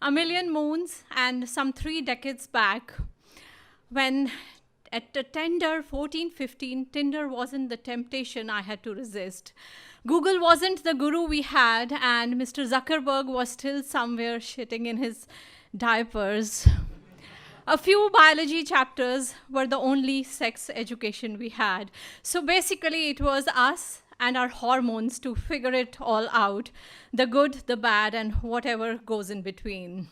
a million moons and some 3 decades back, when at the tender 14, 15, Tinder wasn't the temptation I had to resist. Google wasn't the guru we had, and Mr. Zuckerberg was still somewhere shitting in his diapers. A few biology chapters were the only sex education we had. So basically, it was us and our hormones to figure it all out, the good, the bad, and whatever goes in between.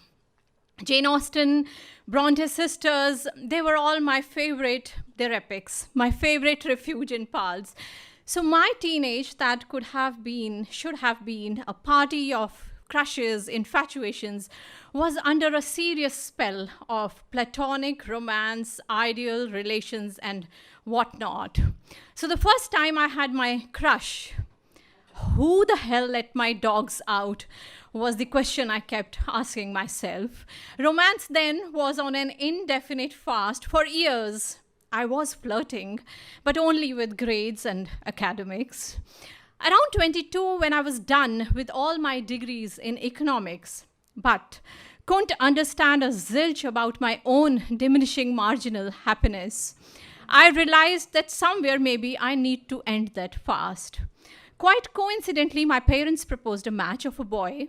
Jane Austen, Bronte sisters, they were all my favorite, they're epics, my favorite refuge in pals. So my teenage that should have been a party of crushes, infatuations, was under a serious spell of platonic romance, ideal relations, and whatnot. So the first time I had my crush, who the hell let my dogs out, was the question I kept asking myself. Romance then was on an indefinite fast. For years, I was flirting, but only with grades and academics. Around 22, when I was done with all my degrees in economics, but couldn't understand a zilch about my own diminishing marginal happiness, I realized that somewhere maybe I need to end that fast. Quite coincidentally, my parents proposed a match of a boy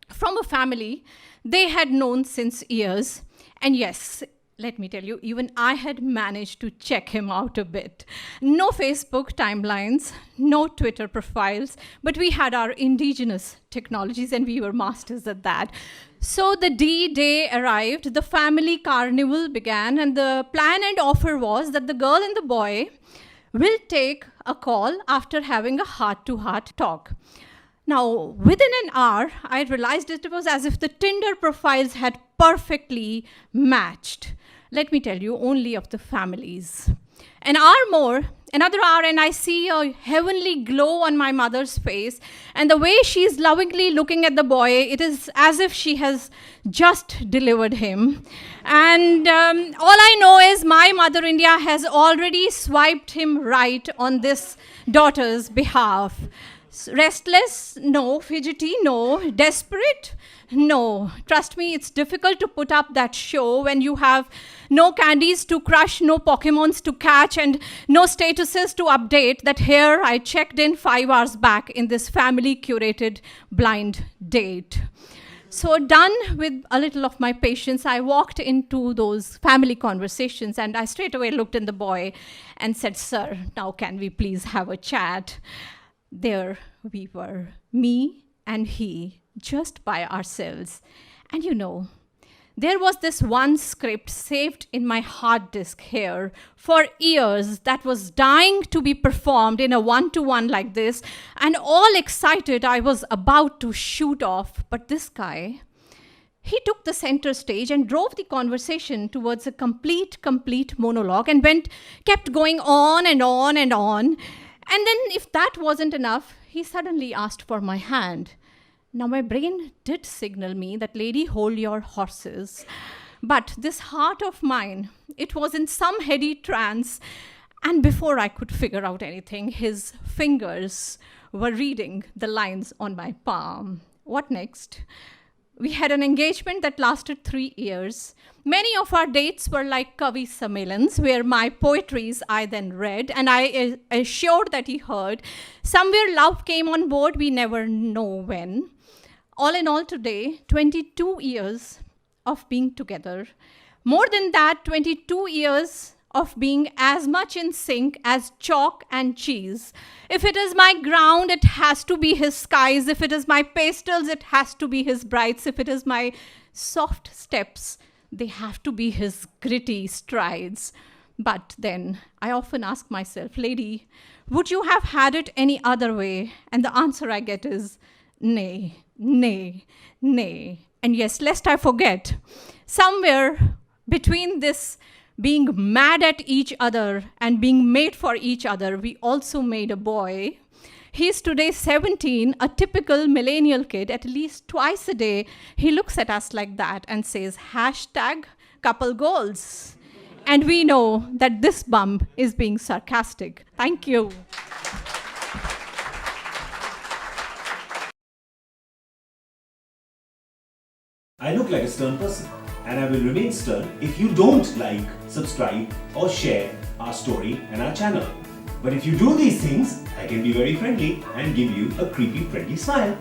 from a family they had known since years. And yes, let me tell you, even I had managed to check him out a bit. No Facebook timelines, no Twitter profiles, but we had our indigenous technologies and we were masters at that. So the D-Day arrived, the family carnival began, and the plan and offer was that the girl and the boy will take a call after having a heart-to-heart talk. Now, within an hour, I realized it was as if the Tinder profiles had perfectly matched. Let me tell you, only of the families. An hour more, another hour, and I see a heavenly glow on my mother's face. And the way she's lovingly looking at the boy, it is as if she has just delivered him. And all I know is my mother India has already swiped him right on this daughter's behalf. Restless? No. Fidgety? No. Desperate? No. Trust me, it's difficult to put up that show when you have no candies to crush, no Pokemons to catch, and no statuses to update that here I checked in 5 hours back in this family-curated blind date. So done with a little of my patience, I walked into those family conversations and I straight away looked in the boy and said, "Sir, now can we please have a chat?" There we were, me and he, just by ourselves. And you know, there was this one script saved in my hard disk here for years that was dying to be performed in a one-to-one like this, and all excited I was about to shoot off. But this guy, he took the center stage and drove the conversation towards a complete monologue and kept going on and on and on. And then if that wasn't enough, he suddenly asked for my hand. Now my brain did signal me that, lady, hold your horses. But this heart of mine, it was in some heady trance. And before I could figure out anything, his fingers were reading the lines on my palm. What next? We had an engagement that lasted 3 years. Many of our dates were like Kavi Sammelans, where my poetries I then read, and I assured that he heard. Somewhere love came on board, we never know when. All in all today, 22 years of being together. More than that, 22 years of being as much in sync as chalk and cheese. If it is my ground, it has to be his skies. If it is my pastels, it has to be his brights. If it is my soft steps, they have to be his gritty strides. But then I often ask myself, lady, would you have had it any other way? And the answer I get is nay, nay, nay. And yes, lest I forget, somewhere between this being mad at each other and being made for each other, we also made a boy. He's today 17, a typical millennial kid. At least twice a day, he looks at us like that and says, #CoupleGoals. And we know that this bump is being sarcastic. Thank you. I look like a stern person, and I will remain stern if you don't like, subscribe or share our story and our channel. But if you do these things, I can be very friendly and give you a creepy friendly smile.